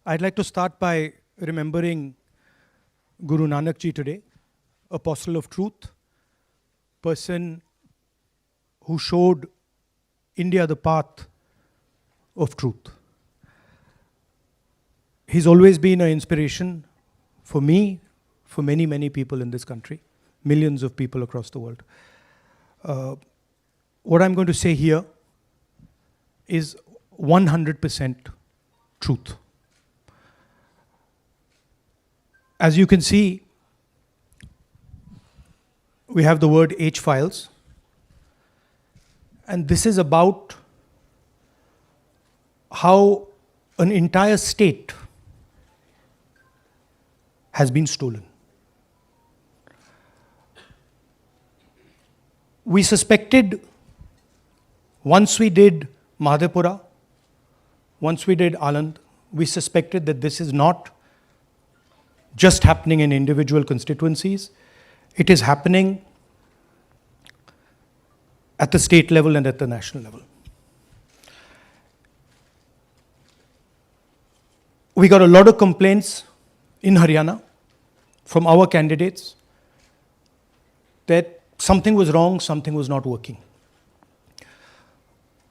I'd like to start by remembering Guru Nanak Ji today, apostle of truth, person who showed India the path of truth. He's always been an inspiration for me, for many, many people in this country, millions of people across the world. What I'm going to say here is 100% truth. As you can see, we have the word H files, and this is about how an entire state has been stolen. We suspected, once we did Madhepura, once we did Aland, we suspected that this is not just happening in individual constituencies, it is happening at the state level and at the national level. We got a lot of complaints in Haryana from our candidates that something was wrong, something was not working.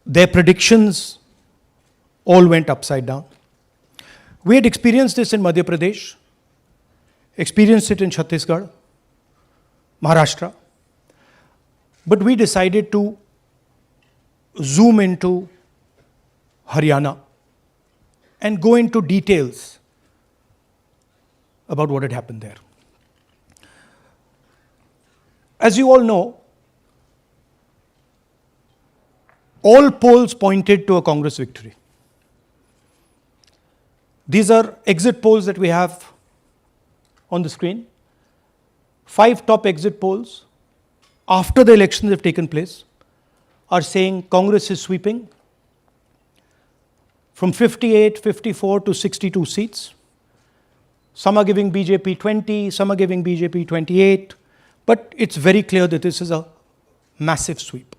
Their predictions all went upside down. We had experienced this in Madhya Pradesh, experienced it in Chhattisgarh, Maharashtra, but we decided to zoom into Haryana and go into details about what had happened there. As you all know, all polls pointed to a Congress victory. These are exit polls that we have on the screen. 5 top exit polls after the elections have taken place are saying Congress is sweeping from 58, 54 to 62 seats. Some are giving BJP 20, some are giving BJP 28, but it's very clear that this is a massive sweep.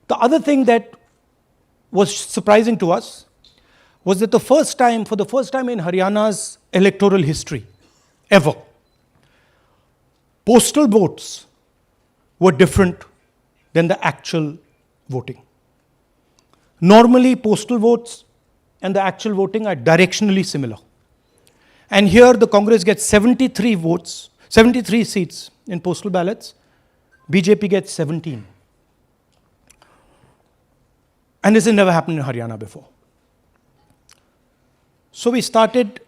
The other thing that was surprising to us was that for the first time in Haryana's electoral history, ever, postal votes were different than the actual voting. Normally, postal votes and the actual voting are directionally similar. And here the Congress gets 73 seats in postal ballots, BJP gets 17. And this has never happened in Haryana before. So we started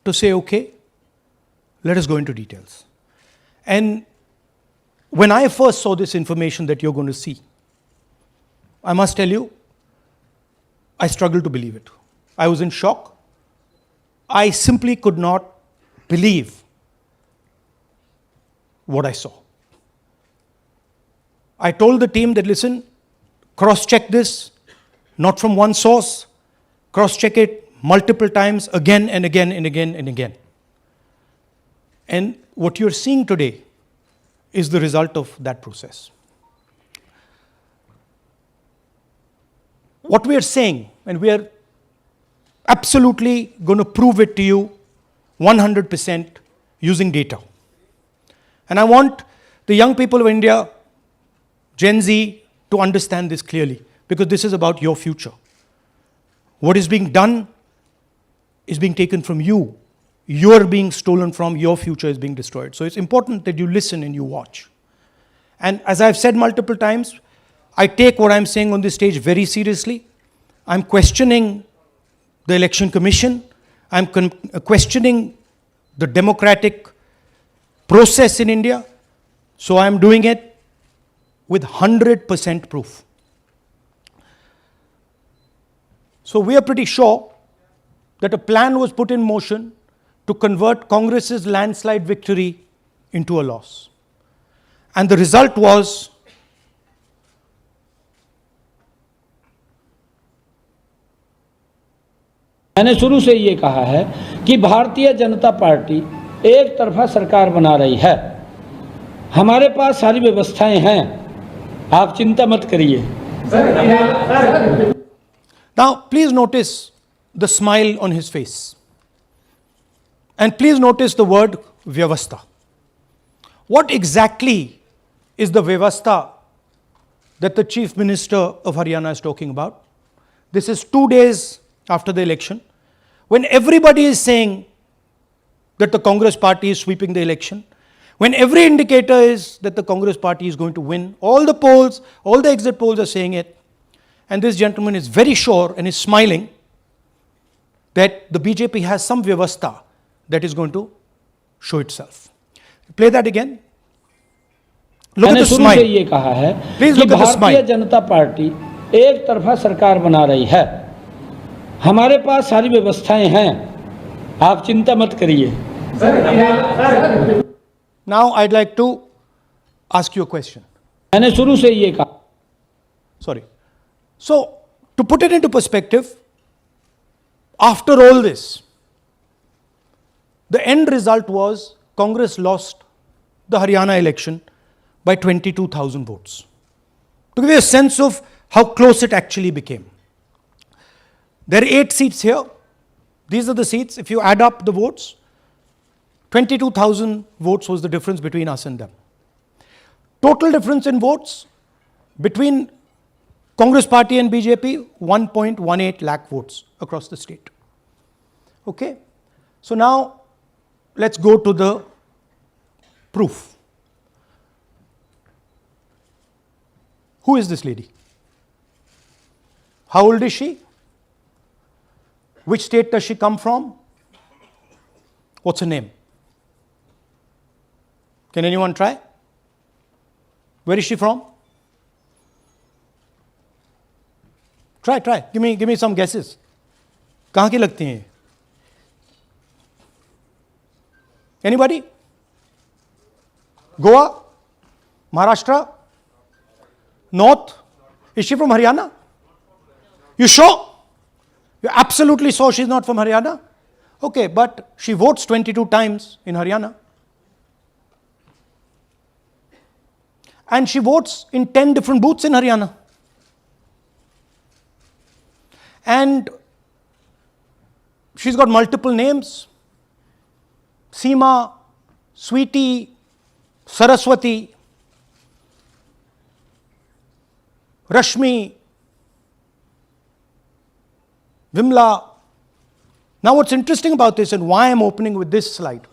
to say, okay, let us go into details. And when I first saw this information that you're going to see, I must tell you, I struggled to believe it. I was in shock. I simply could not believe what I saw. I told the team that, listen, cross-check this, not from one source, cross-check it multiple times, again and again and again and again. And what you're seeing today is the result of that process. What we are saying, and we are absolutely going to prove it to you 100% using data. And I want the young people of India, Gen Z, to understand this clearly, because this is about your future. What is being done is being taken from you. You're being stolen from, your future is being destroyed. So it's important that you listen and you watch. And as I've said multiple times, I take what I'm saying on this stage very seriously. I'm questioning the Election Commission. I'm questioning the democratic process in India. So I'm doing it with 100% proof. So we are pretty sure that a plan was put in motion to convert Congress's landslide victory into a loss. And the result was मैंने शुरू से ये कहा है कि Bharatiya Janata party एक तरफा सरकार बना रही है। हमारे पास सारी व्यवस्थाएं हैं, आप चिंता मत करिए। Now, please notice the smile on his face. And please notice the word Vyavastha. What exactly is the Vyavastha that the Chief Minister of Haryana is talking about? This is 2 days after the election, when everybody is saying that the Congress party is sweeping the election, when every indicator is that the Congress party is going to win, all the polls, all the exit polls are saying it, and this gentleman is very sure and is smiling that the BJP has some Vyavastha that is going to show itself. Play that again. Look at मैंने the शुरू से smile. ये कहा है Please कि look at the भारतीय smile. जनता party एक तरफा सरकार बना रही है। हमारे पास सारी व्यवस्थाएं हैं, आप चिंता मत करिए। Now I'd like to ask you a question. मैंने शुरू से ये कहा। Sorry. So, to put it into perspective, after all this, the end result was Congress lost the Haryana election by 22,000 votes. To give you a sense of how close it actually became. There are 8 seats here. These are the seats. If you add up the votes, 22,000 votes was the difference between us and them. Total difference in votes between Congress party and BJP, 1.18 lakh votes across the state. Okay? So now, let's go to the proof. Who is this lady? How old is she? Which state does she come from? What's her name? Can anyone try? Where is she from? Try. Give me some guesses. कहाँ की लगती हैं? Anybody? Goa? Maharashtra? North? Is she from Haryana? You sure? You're absolutely sure she's not from Haryana? Okay, but she votes 22 times in Haryana. And she votes in 10 different booths in Haryana. And she's got multiple names. Seema, Sweetie, Saraswati, Rashmi, Vimla. Now what's interesting about this and why I'm opening with this slide.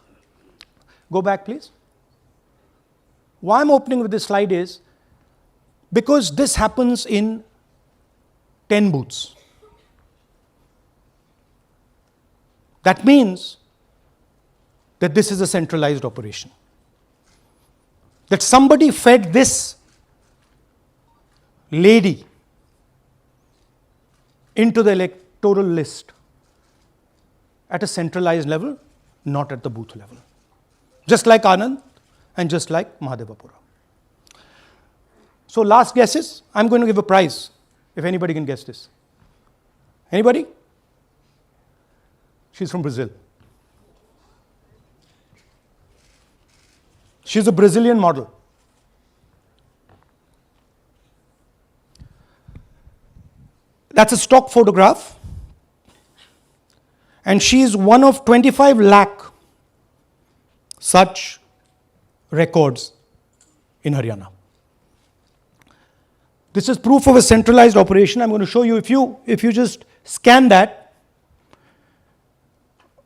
Go back please. Why I'm opening with this slide is because this happens in 10 booths. That means that this is a centralized operation. That somebody fed this lady into the electoral list at a centralized level, not at the booth level. Just like Anand and just like Mahadevapura. So last guesses, I'm going to give a prize if anybody can guess this. Anybody? She's from Brazil. She's a Brazilian model. That's a stock photograph. And she's one of 25 lakh such records in Haryana. This is proof of a centralized operation. I'm going to show you, if you just scan that,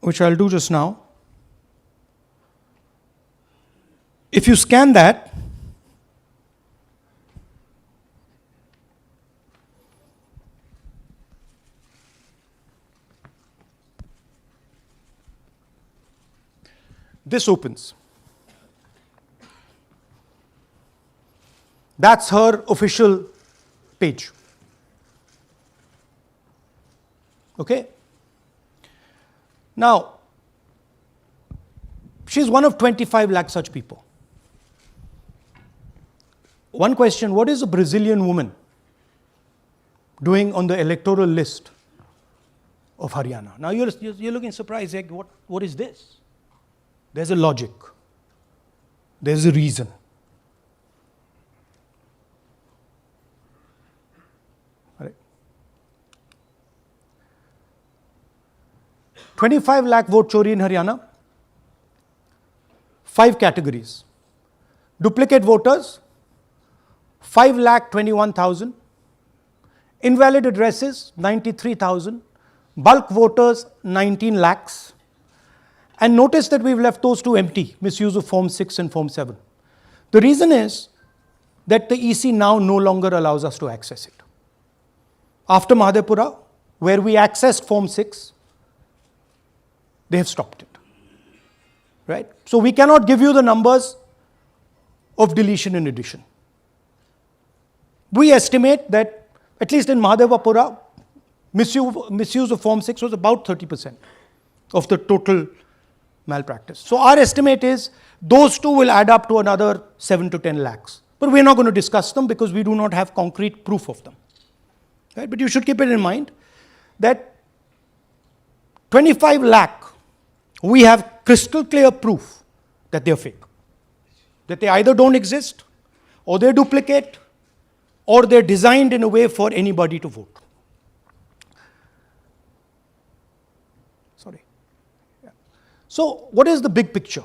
which I'll do just now. If you scan that, this opens. That's her official page. Okay? Now, she's one of 25 lakh such people. One question, what is a Brazilian woman doing on the electoral list of Haryana? Now you're looking surprised, like, what is this? There's a logic. There's a reason. All right. 25 lakh vote chori in Haryana. 5 categories. Duplicate voters, 5,21,000. Invalid addresses, 93,000. Bulk voters, 19 lakhs. And notice that we've left those two empty, misuse of Form 6 and Form 7. The reason is that the EC now no longer allows us to access it. After Mahadevpura, where we accessed Form 6, they have stopped it. Right? So we cannot give you the numbers of deletion and addition. We estimate that, at least in Mahadevpura, misuse of Form 6 was about 30% of the total malpractice. So our estimate is those two will add up to another 7 to 10 lakhs. But we're not going to discuss them because we do not have concrete proof of them. Right? But you should keep it in mind that 25 lakh, we have crystal clear proof that they're fake. That they either don't exist, or they're duplicate, or they're designed in a way for anybody to vote. Sorry. Yeah. So what is the big picture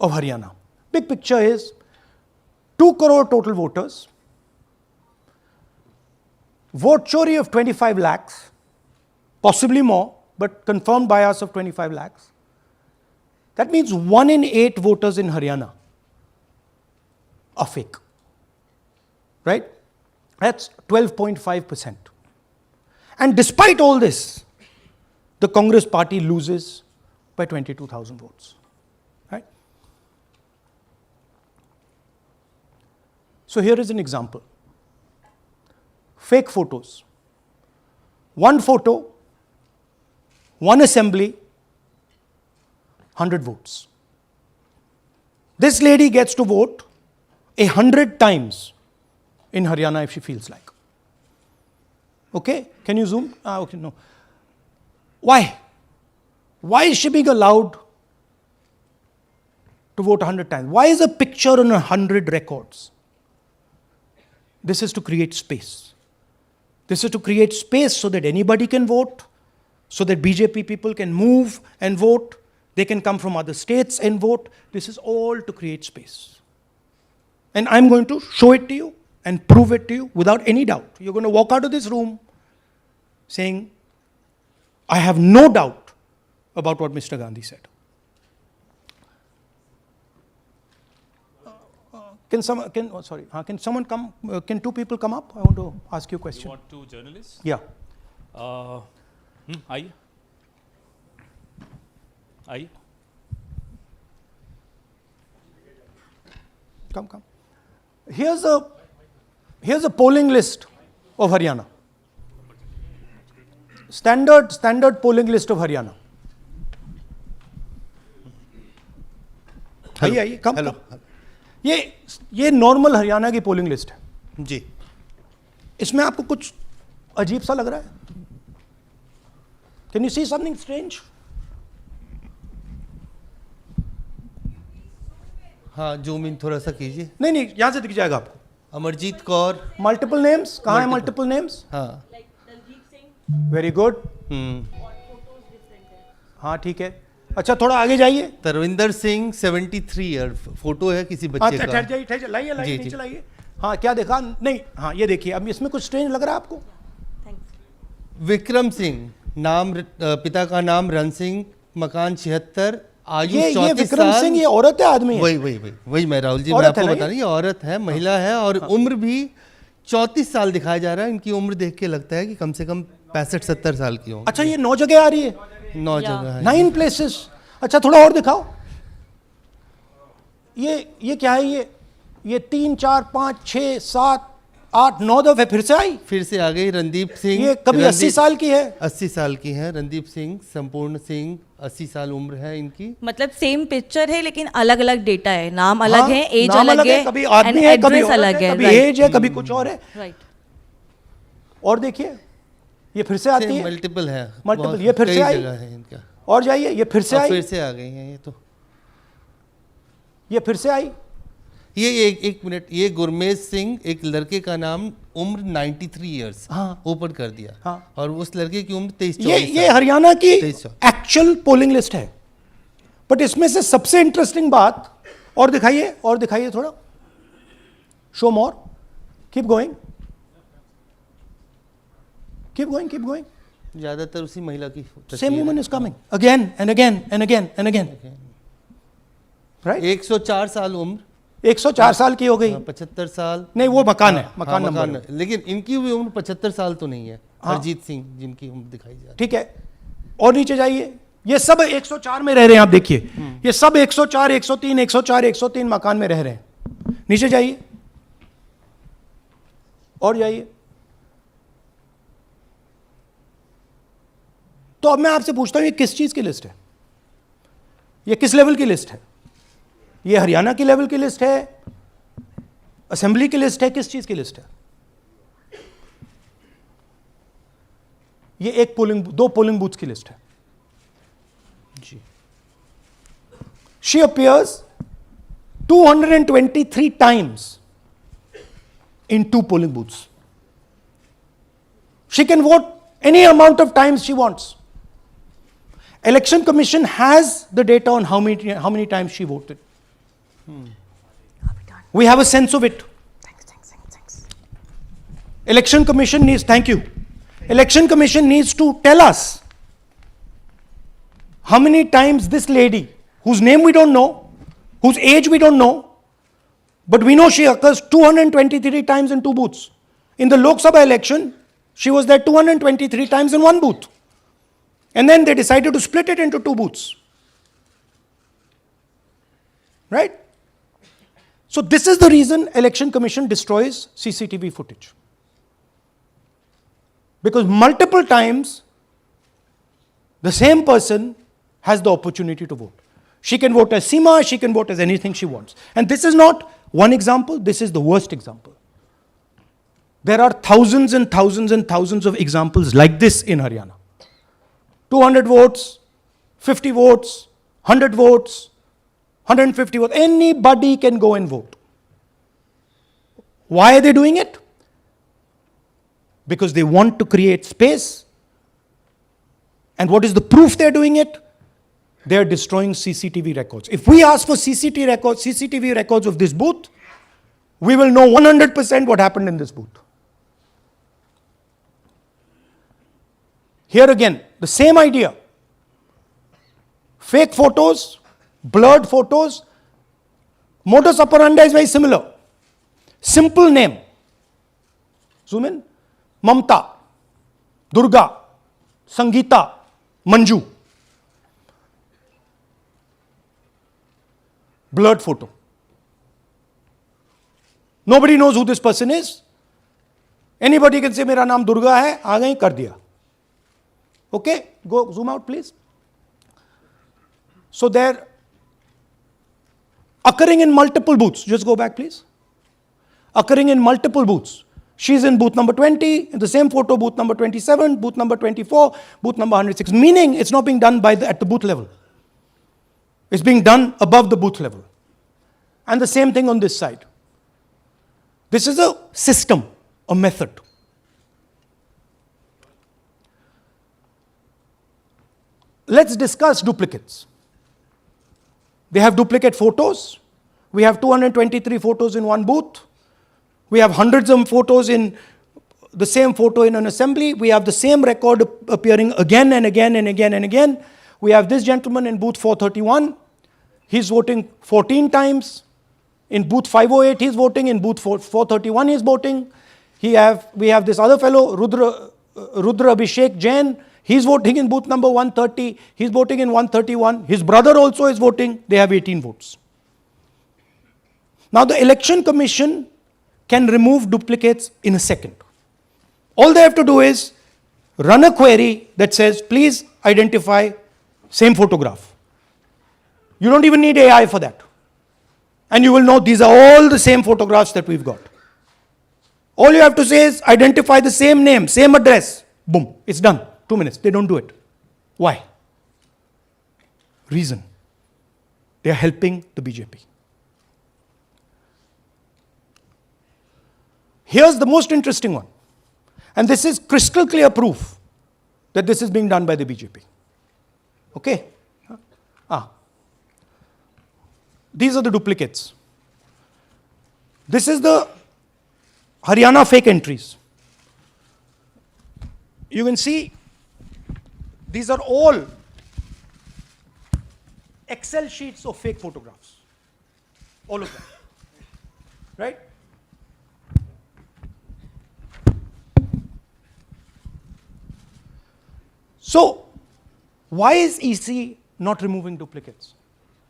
of Haryana? Big picture is 2 crore total voters, VoteChori of 25 lakhs, possibly more, but confirmed by us of 25 lakhs. That means 1 in 8 voters in Haryana are fake. Right? That's 12.5%. And despite all this, the Congress party loses by 22,000 votes. Right? So here is an example. Fake photos. 1 photo, 1 assembly, 100 votes. This lady gets to vote 100 times in Haryana if she feels like. Okay? Can you zoom? Okay, no. Why? Why is she being allowed to vote 100 times? Why is a picture on 100 records? This is to create space. This is to create space so that anybody can vote, so that BJP people can move and vote. They can come from other states and vote. This is all to create space. And I'm going to show it to you and prove it to you without any doubt. You're going to walk out of this room saying, I have no doubt about what Mr. Gandhi said. Can someone come? Can 2 people come up? I want to ask you a question. You want 2 journalists? Yeah. Aye. Aye. Come. Here's a polling list of Haryana. Standard polling list of Haryana. आइए कम ये normal Haryana की polling list है जी। इसमें आपको कुछ अजीब सा लग रहा है? Can you see something strange? हाँ, जूम इन थोड़ा सा कीजिए। नहीं यहां से दिख जाएगा आपको। अमरजीत कौर, मल्टीपल नेम्स कहाँ है? मल्टीपल नेम्स, हाँ, वेरी गुड। हाँ ठीक है, अच्छा थोड़ा आगे जाइए। तरविंदर सिंह 73 ईयर, फोटो है किसी बच्चे का। ठहर जाइए, लाइए नीचे लाइए। हाँ क्या देखा? नहीं, हाँ ये देखिए, अब इसमें कुछ स्ट्रेंज लग रहा है आपको? विक्रम सिंह, नाम पिता का नाम रन सिंह, मकान 76, आयु 34 साल। विक्रम सिंह ये औरत है आदमी है? वही मैं राहुल जी, मैं आपको बता रहा हूँ, ये औरत है, महिला है, और उम्र भी 34 साल दिखाया जा रहा है। इनकी उम्र देख के लगता है कि कम से कम 65-70 साल की हो। अच्छा, ये 9 जगह आ रही है? 9 जगह है, 9 प्लेसेस। अच्छा थोड़ा और दिखाओ। ये क्या है? ये 3, 4, 5, 6, 7, 8, 9 दफे फिर से आ गई। रणदीप सिंह, ये कभी 80 साल की है? 80 साल की है। रणदीप सिंह, संपूर्ण सिंह, 80 साल उम्र है इनकी। मतलब सेम पिक्चर है लेकिन अलग अलग डेटा है, नाम अलग है, एज नाम अलग है, कभी आदमी है, कभी अलग है, कभी एज है, कभी कुछ और है। राइट। और देखिए ये फिर से आती है, मल्टीपल है, मल्टीपल। ये फिर से आई है इनका। और जाइए, ये फिर से आई, फिर से आ गई हैं ये तो। ये फिर से आई। ये एक मिनट, ये गुरमेज सिंह, एक लड़के का नाम उम्र 93 इयर्स ऊपर कर दिया। हाँ। और उस लड़के की उम्र 23 ये हरियाणा की 23 एक्चुअल पोलिंग लिस्ट है। बट इसमें से सबसे इंटरेस्टिंग बात, और दिखाइए थोड़ा, शो मोर, कीप गोइंग, ज्यादातर उसी महिला की same woman is coming again and again and again and again, right. 104 साल उम्र, 104 साल की हो गई। 75 साल नहीं, वो मकान है, मकान नंबर है। लेकिन इनकी भी उम्र 75 साल तो नहीं है। हरजीत सिंह जिनकी उम्र दिखाई जा रही है। ठीक है, और नीचे जाइए, ये सब 104 में रह रहे हैं, आप देखिए, ये सब 104, 103, 104, 103 मकान में रह रहे हैं। नीचे जाइए और जाइए। तो अब मैं आपसे पूछता हूं, ये किस चीज की लिस्ट है? ये किस लेवल की लिस्ट है? ये हरियाणा की लेवल की लिस्ट है, असेंबली की लिस्ट है, किस चीज की लिस्ट है? ये दो पोलिंग बूथ की लिस्ट है जी। She appears 223 times in 2 polling booths. She can vote any amount of times she wants. Election Commission has the data on how many times she voted. We have a sense of it. Thanks. Election Commission needs, thank you. Election Commission needs to tell us how many times this lady, whose name we don't know, whose age we don't know, but we know she occurs 223 times in 2 booths. In the Lok Sabha election, she was there 223 times in 1 booth. And then they decided to split it into 2 booths. Right? So this is the reason Election Commission destroys CCTV footage. Because multiple times, the same person has the opportunity to vote. She can vote as Seema, she can vote as anything she wants. And this is not one example, this is the worst example. There are thousands and thousands and thousands of examples like this in Haryana. 200 votes, 50 votes, 100 votes, 150 votes. Anybody can go and vote. Why are they doing it? Because they want to create space. And what is the proof they're doing it? They're destroying CCTV records. If we ask for CCTV records of this booth, we will know 100% what happened in this booth. Here again, the same idea. Fake photos, blurred photos. Modus operandi is very similar. Simple name. Zoom in. Mamta, Durga, Sangeeta, Manju. Blurred photo. Nobody knows who this person is. Anybody can say, मेरा नाम दुर्गा है, आ गई, कर दिया. Okay, go zoom out please. So they're occurring in multiple booths. Just go back please. Occurring in multiple booths. She's in booth number 20, in the same photo, booth number 27, booth number 24, booth number 106. Meaning it's not being done at the booth level. It's being done above the booth level. And the same thing on this side. This is a system, a method. Let's discuss duplicates. They have duplicate photos. We have 223 photos in 1 booth. We have hundreds of photos in the same photo in an assembly. We have the same record appearing again and again and again and again. We have this gentleman in booth 431. He's voting 14 times. In booth 508, he's voting. In booth 431, he's voting. We have this other fellow, Rudra Abhishek Jain. He's voting in booth number 130. He's voting in 131. His brother also is voting. They have 18 votes. Now the Election Commission can remove duplicates in a second. All they have to do is run a query that says, please identify same photograph. You don't even need AI for that. And you will know these are all the same photographs that we've got. All you have to say is identify the same name, same address. Boom, it's done. 2 minutes. They don't do it. Why? Reason. They are helping the BJP. Here's the most interesting one. And this is crystal clear proof that this is being done by the BJP. Okay? These are the duplicates. This is the Haryana fake entries. You can see these are all Excel sheets of fake photographs. All of them. Right? So, why is EC not removing duplicates?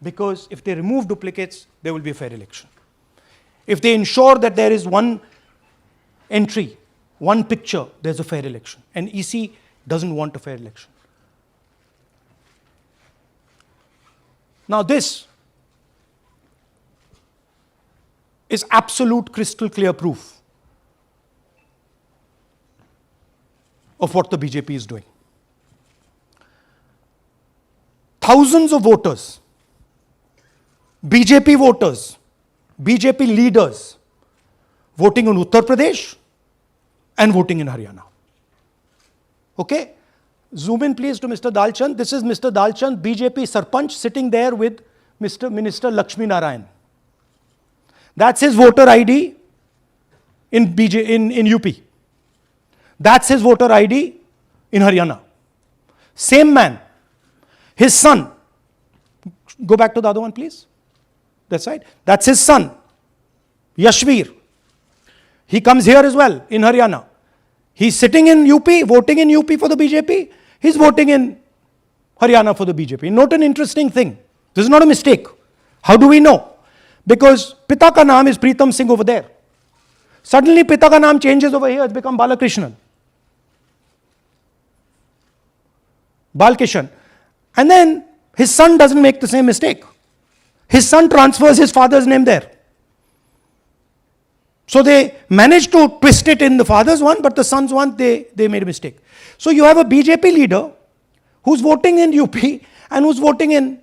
Because if they remove duplicates, there will be a fair election. If they ensure that there is one entry, one picture, there's a fair election. And EC doesn't want a fair election. Now this is absolute crystal clear proof of what the BJP is doing. Thousands of voters, BJP voters, BJP leaders voting in Uttar Pradesh and voting in Haryana. Okay? Zoom in please to Mr. Dalchand. This is Mr. Dalchand, BJP Sarpanch, sitting there with Mr. Minister Lakshmi Narayan. That's his voter ID in UP. That's his voter ID in Haryana. Same man. His son. Go back to the other one, please. That's right. That's his son, Yashveer. He comes here as well in Haryana. He's sitting in UP, voting in UP for the BJP. He's voting in Haryana for the BJP. Note an interesting thing. This is not a mistake. How do we know? Because Pita ka naam is Pritam Singh over there. Suddenly Pita ka naam changes over here. It's become Balakrishnan. Balkishan. And then his son doesn't make the same mistake. His son transfers his father's name there. So they managed to twist it in the father's one, but the son's one, they made a mistake. So you have a BJP leader who's voting in UP and who's voting in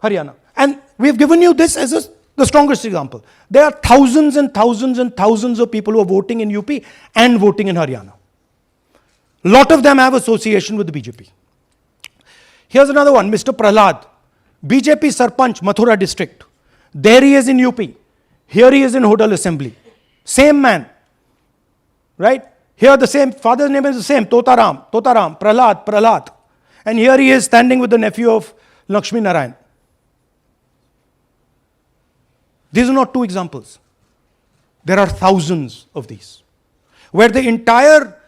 Haryana. And we've given you this as the strongest example. There are thousands and thousands and thousands of people who are voting in UP and voting in Haryana. A lot of them have association with the BJP. Here's another one, Mr. Prahlad, BJP Sarpanch, Mathura district. There he is in UP. Here he is in Hodal Assembly. Same man. Right? Here the same, father's name is the same, Totaram, Prahlad. And here he is standing with the nephew of Lakshmi Narayan. These are not two examples. There are thousands of these. Where the entire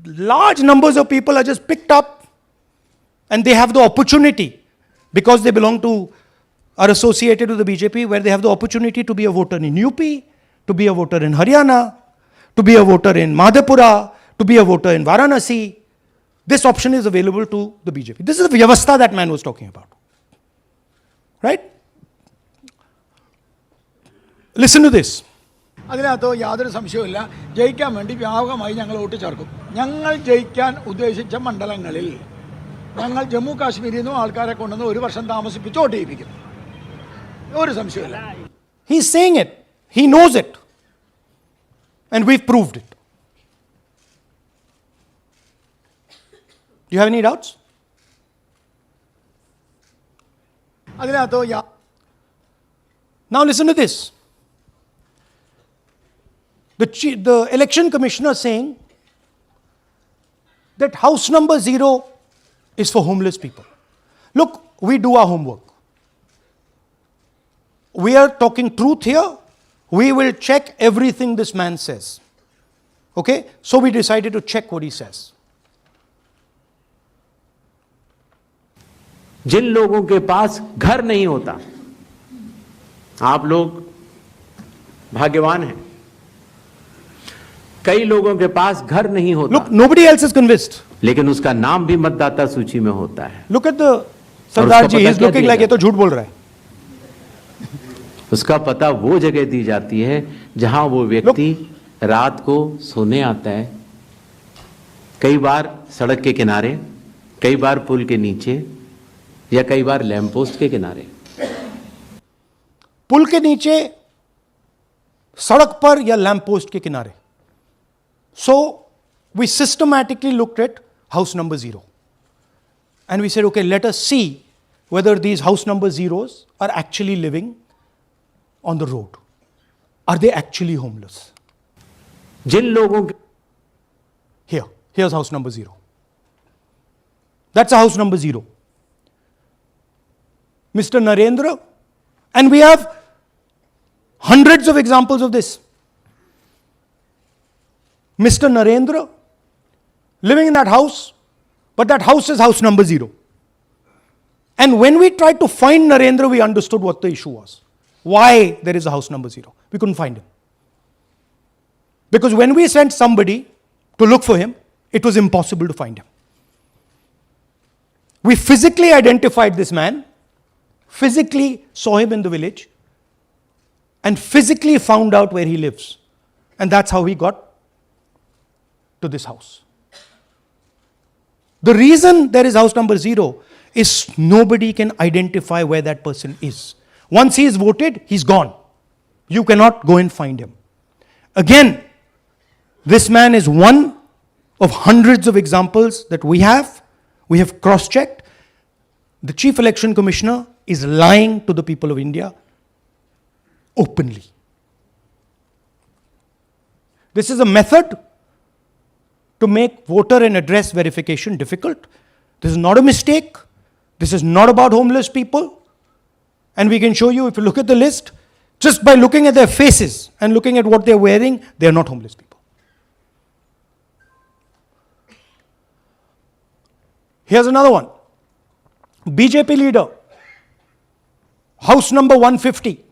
large numbers of people are just picked up and they have the opportunity, because they belong to, are associated with the BJP, where they have the opportunity to be a voter in UP, to be a voter in Haryana, to be a voter in Madhepura, to be a voter in Varanasi. This option is available to the BJP. This is the vyavastha that man was talking about. Right? Listen to this. അതിനകത്ത് യാതൊരു സംശയവുമില്ല. ജയിക്കാൻ വേണ്ടി വ്യാപകമായി ഞങ്ങൾ vote ചേർക്കും. ഞങ്ങൾ ജയിക്കാൻ ഉദ്ദേശിച്ച മണ്ഡലങ്ങളിൽ ഞങ്ങൾ ജമ്മു കാശ്മീരിൽ നിന്നും ആൾക്കാരെ കൊണ്ടുവന്ന് ഒരു വർഷം താമസിപ്പിച്ച് വോട്ട് ചെയ്യിപ്പിക്കും. ഒരു സംശയവുമില്ല. He is saying it. He knows it. And we've proved it. Do you have any doubts? അതിനകത്ത് Now listen to this. The election commissioner saying that house number 0 is for homeless people. Look, we do our homework. We are talking truth here. We will check everything this man says. Okay? So we decided to check what he says. जिन लोगों के पास घर नहीं होता, आप लोग भाग्यवान हैं. कई लोगों के पास घर नहीं होता. Look, nobody else is convinced. लेकिन उसका नाम भी मतदाता सूची में होता है. Look at the Sardar ji, he's looking like ये तो झूठ बोल रहा है. उसका पता वो जगह दी जाती है जहां वो व्यक्ति रात को सोने आता है. कई बार सड़क के किनारे, कई बार पुल के नीचे, या कई बार लैंप पोस्ट के किनारे. पुल के नीचे सड़क पर या लैंप पोस्ट के किनारे. So we systematically looked at house number 0. And we said, okay, let us see whether these house number zeros are actually living on the road. Are they actually homeless? जिन लोगों Here's house number 0. That's a house number 0. Mr. Narendra, and we have hundreds of examples of this. Mr. Narendra living in that house, but that house is house number 0. And when we tried to find Narendra, we understood what the issue was. Why there is a house number 0. We couldn't find him. Because when we sent somebody to look for him, it was impossible to find him. We physically identified this man, physically saw him in the village, and physically found out where he lives. And that's how we got to this house. The reason there is house number 0 is nobody can identify where that person is. Once he is voted, he's gone. You cannot go and find him. Again, this man is one of hundreds of examples that we have. We have cross-checked. The Chief Election Commissioner is lying to the people of India openly. This is a method to make voter and address verification difficult. This is not a mistake. This is not about homeless people. And we can show you, if you look at the list, just by looking at their faces and looking at what they're wearing, they're not homeless people. Here's another one. BJP leader, house number 150.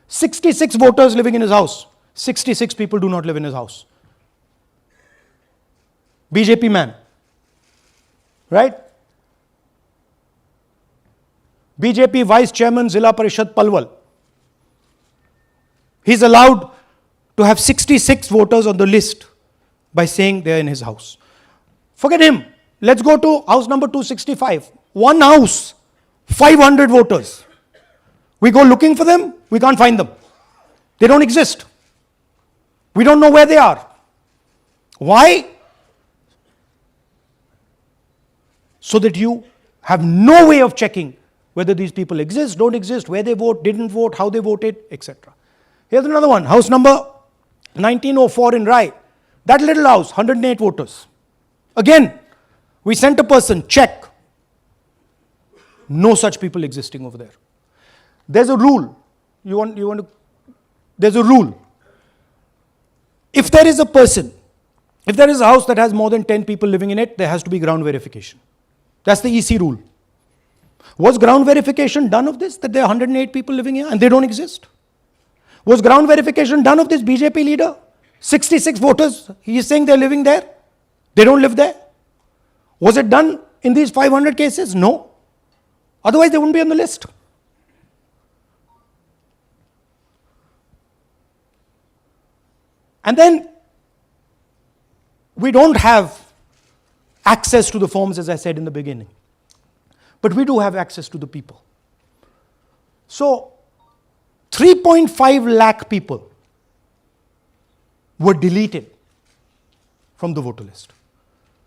66 voters living in his house. 66 people do not live in his house. BJP man. Right? BJP Vice Chairman Zilla Parishad Palwal. He's allowed to have 66 voters on the list by saying they're in his house. Forget him. Let's go to house number 265. One house, 500 voters. We go looking for them, we can't find them. They don't exist. We don't know where they are. Why? So that you have no way of checking whether these people exist, don't exist, where they vote, didn't vote, how they voted, etc. Here's another one, house number 1904 in Rai. That little house, 108 voters. Again, we sent a person, check. No such people existing over there. There's a rule. There's a rule. If there is a person, if there is a house that has more than 10 people living in it, there has to be ground verification. That's the EC rule. Was ground verification done of this, that there are 108 people living here and they don't exist? Was ground verification done of this BJP leader? 66 voters, he is saying they're living there. They don't live there. Was it done in these 500 cases? No. Otherwise, they wouldn't be on the list. And then, we don't have access to the forms, as I said in the beginning. But we do have access to the people. So, 3.5 lakh people were deleted from the voter list.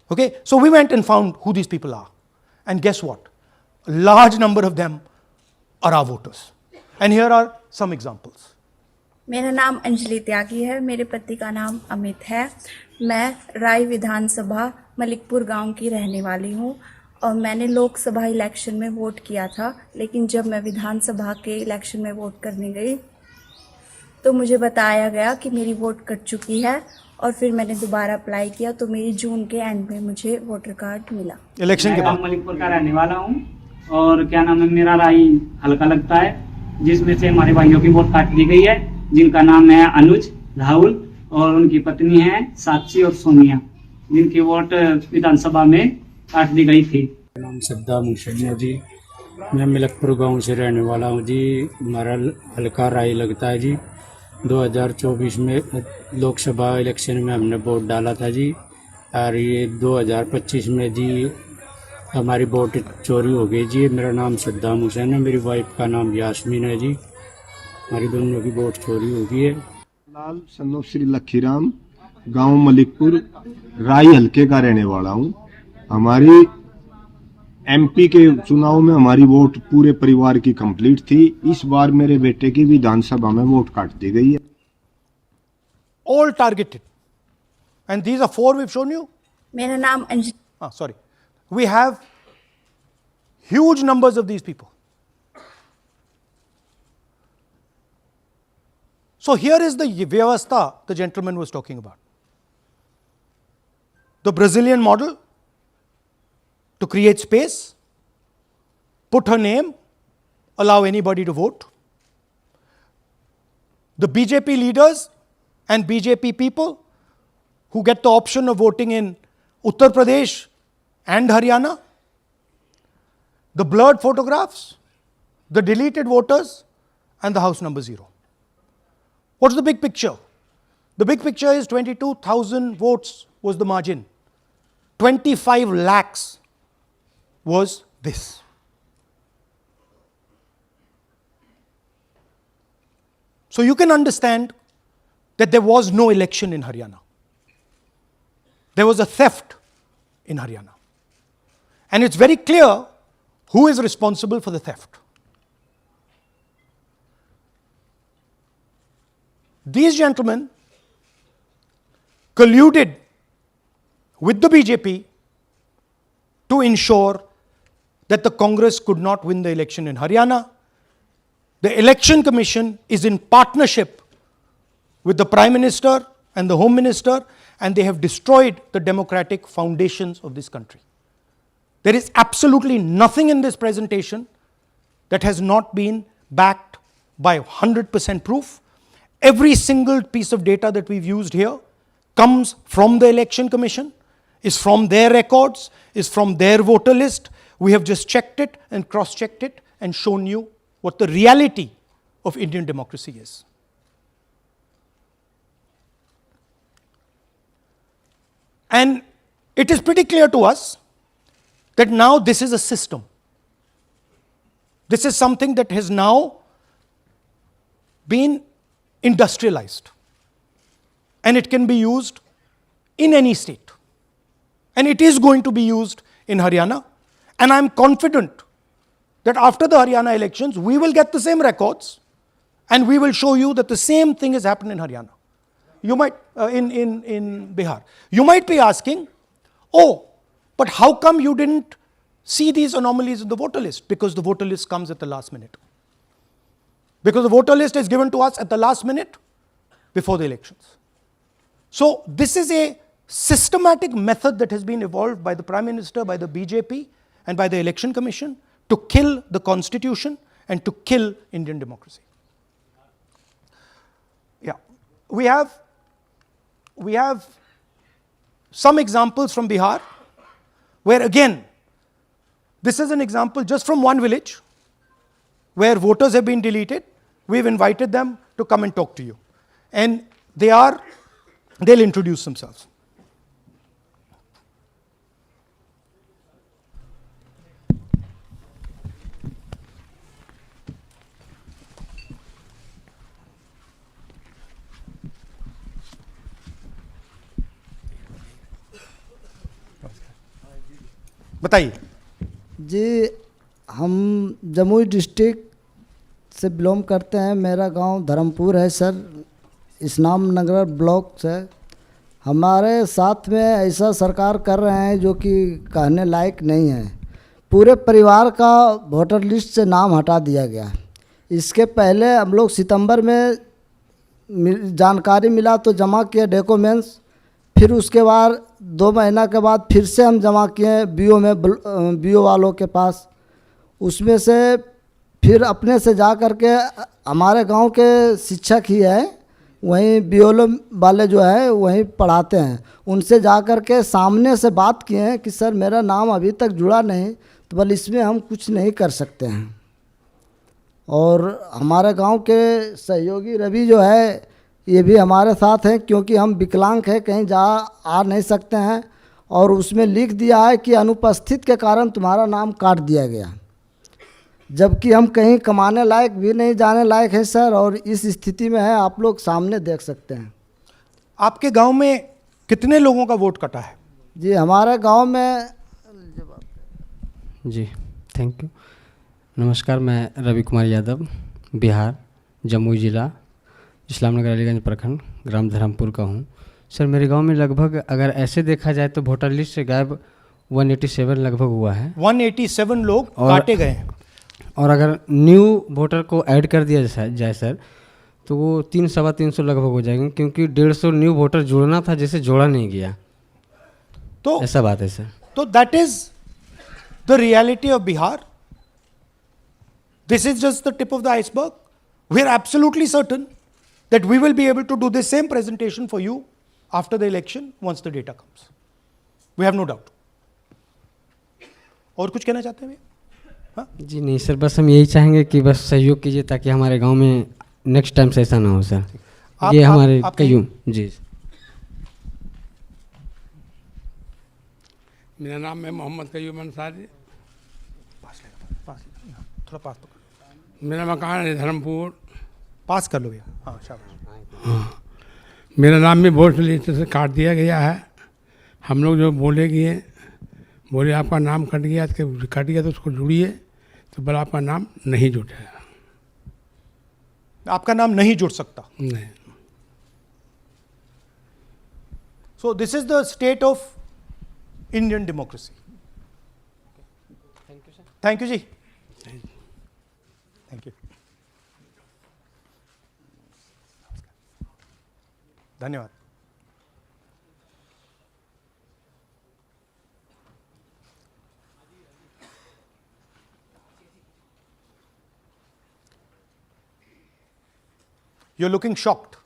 Okay, so we went and found who these people are. And guess what? A large number of them are our voters. And here are some examples. मेरा नाम अंजलि त्यागी है, मेरे पति का नाम अमित है। मैं राय विधानसभा मलिकपुर गांव की रहने वाली हूं और मैंने लोकसभा इलेक्शन में वोट किया था, लेकिन जब मैं विधानसभा के इलेक्शन में वोट करने गई तो मुझे बताया गया कि मेरी वोट कट चुकी है और फिर मैंने दोबारा अप्लाई किया तो मेरी जून के एंड में मुझे वोटर कार्ड मिला। इलेक्शन के बाद मलिकपुर का रहने वाला हूँ और क्या नाम है, मेरा राय हल्का लगता है, जिसमें से हमारे भाइयों की वोट काट दी गई है, जिनका नाम है अनुज, राहुल और उनकी पत्नी है साक्षी और सोनिया, जिनकी वोट विधानसभा में काट दी गई थी। नाम सद्दाम हुसैन है जी, मैं मलिकपुर गांव से रहने वाला हूं जी। हमारा हल्का राय लगता है जी। 2024 में लोकसभा इलेक्शन में हमने वोट डाला था जी, और ये 2025 में जी हमारी वोट चोरी हो गई जी। मेरा नाम सद्दाम हुसैन है, मेरी वाइफ का नाम यास्मीन है जी। हमारी दोनों की वोट चोरी हो गई है। लाल सन ऑफ श्री लखीराम, गांव मलिकपुर, राई हल्के का रहने वाला हूं। हमारी एमपी के चुनाव में हमारी वोट पूरे परिवार की कंप्लीट थी। इस बार मेरे बेटे की विधानसभा में वोट काट दी गई है। All targeted. And these are 4 we've shown you. मेरा नाम Anjali. Sorry. We have huge numbers of these people. So here is the vyavastha the gentleman was talking about. The Brazilian model to create space, put her name, allow anybody to vote. The BJP leaders and BJP people who get the option of voting in Uttar Pradesh and Haryana, the blurred photographs, the deleted voters, and the house number 0. What's the big picture? The big picture is 22,000 votes was the margin. 25 lakhs was this. So you can understand that there was no election in Haryana. There was a theft in Haryana. And it's very clear who is responsible for the theft. These gentlemen colluded with the BJP to ensure that the Congress could not win the election in Haryana. The Election Commission is in partnership with the Prime Minister and the Home Minister, and they have destroyed the democratic foundations of this country. There is absolutely nothing in this presentation that has not been backed by 100% proof. Every single piece of data that we've used here comes from the Election Commission, is from their records, is from their voter list. We have just checked it and cross-checked it and shown you what the reality of Indian democracy is. And it is pretty clear to us that now this is a system. This is something that has now been industrialized. And it can be used in any state. And it is going to be used in Haryana. And I'm confident that after the Haryana elections, we will get the same records and we will show you that the same thing has happened in Haryana. You might, in Bihar. You might be asking, oh, but how come you didn't see these anomalies in the voter list? Because the voter list comes at the last minute. Because the voter list is given to us at the last minute before the elections. So this is a systematic method that has been evolved by the Prime Minister, by the BJP, and by the Election Commission to kill the Constitution and to kill Indian democracy. Yeah, we have some examples from Bihar, where again, this is an example just from one village, where voters have been deleted. We've invited them to come and talk to you. And they'll introduce themselves. बताइए जी। हम Jamui district से belong करते हैं। मेरा गांव धर्मपुर है sir, इस्लाम नगर block से। हमारे साथ में ऐसा सरकार कर रहे हैं जो कि कहने लायक नहीं है। पूरे परिवार का वोटर लिस्ट से नाम हटा दिया गया। इसके पहले हम लोग सितंबर में जानकारी मिला तो जमा किए डॉक्यूमेंट्स, फिर उसके बाद 2 महीना के बाद फिर से हम जमा किए बीओ में, बीओ वालों के पास। उसमें से फिर अपने से जा कर के हमारे गांव के शिक्षक ही है, वहीं बीओ वाले जो है वहीं पढ़ाते हैं, उनसे जा कर के सामने से बात किए हैं कि सर मेरा नाम अभी तक जुड़ा नहीं, तो बोले इसमें हम कुछ नहीं कर सकते हैं। और हमारे गांव के सहयोगी रवि जो है ये भी हमारे साथ हैं, क्योंकि हम विकलांग हैं, कहीं आ नहीं सकते हैं। और उसमें लिख दिया है कि अनुपस्थित के कारण तुम्हारा नाम काट दिया गया। जबकि हम कहीं कमाने लायक भी नहीं जाने लायक है सर, और इस स्थिति में है, आप लोग सामने देख सकते हैं। आपके गांव में कितने लोगों का वोट कटा है? जी हमारे गांव में जी थैंक यू। नमस्कार, मैं रवि कुमार यादव, बिहार, जमुई जिला, इस्लामनगर अलीगंज प्रखंड, ग्राम धरमपुर का हूँ। सर मेरे गांव में लगभग अगर ऐसे देखा जाए तो वोटर लिस्ट से गायब 187 लगभग हुआ है। 187 लोग काटे गए हैं। और अगर न्यू वोटर को ऐड कर दिया जाए सर, तो वो 300-325 लगभग हो जाएंगे, क्योंकि 150 न्यू वोटर जोड़ना था जिसे जोड़ा नहीं गया। तो ऐसा बात है सर। तो that is the reality of Bihar. This is just the tip of the iceberg. We are absolutely certain that we will be able to do the same presentation for you after the election once the data comes. We have no doubt. और कुछ कहना चाहते हैं भैया? हाँ? जी नहीं sir, बस हम यही चाहेंगे कि बस सहयोग कीजिए ताकि हमारे गांव में नेक्स्ट टाइम से ऐसा ना हो सर। ये हमारे कईयों जी। मेरा नाम है मोहम्मद कयूम अंसारी। थोड़ा पास तो मेरा मकान है धर्मपुर। पास कर लो भैया। हाँ शाबाश। हाँ, मेरा नाम भी वोट लिस्ट से काट दिया गया है। हम लोग जो बोले आपका नाम कट गया तो उसको जुड़िए, तो बोला आपका नाम नहीं जुटा है। आपका नाम नहीं जुड़ सकता। नहीं। So this is the state of Indian democracy. Thank you, sir. Thank you, ji. Thank you. धन्यवाद। You're looking shocked.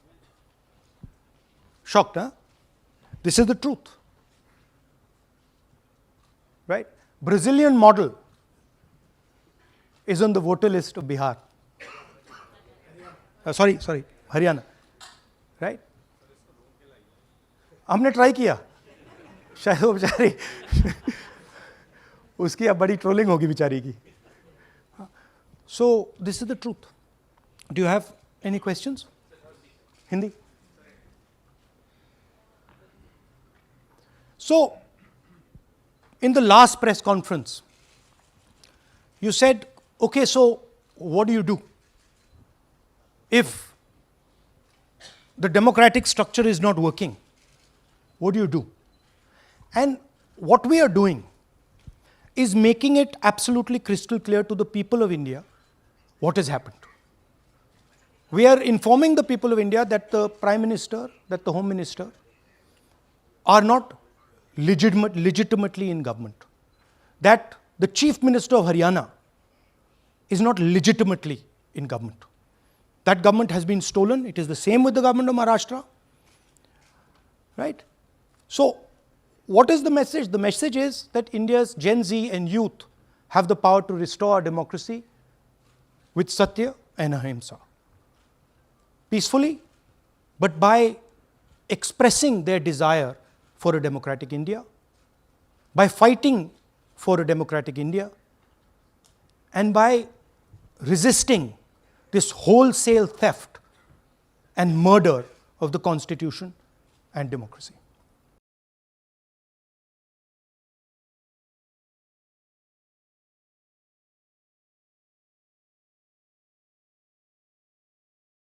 Shocked, huh? This is the truth. Right? Brazilian model is on the voter list of Bihar. Sorry, Haryana. Right? हमने try किया, शायद वो बेचारी उसकी अब बड़ी trolling होगी बेचारी की. So this is the truth. Do you have any questions? Hindi? So, in the last press conference, you said, okay, so what do you do? If the democratic structure is not working, what do you do? And what we are doing is making it absolutely crystal clear to the people of India what has happened. We are informing the people of India that the Prime Minister, that the Home Minister are not legitimately in government. That the Chief Minister of Haryana is not legitimately in government. That government has been stolen. It is the same with the government of Maharashtra. Right? So, what is the message? The message is that India's Gen Z and youth have the power to restore our democracy with Satya and Ahimsa. Peacefully, but by expressing their desire for a democratic India, by fighting for a democratic India, and by resisting this wholesale theft and murder of the Constitution and democracy.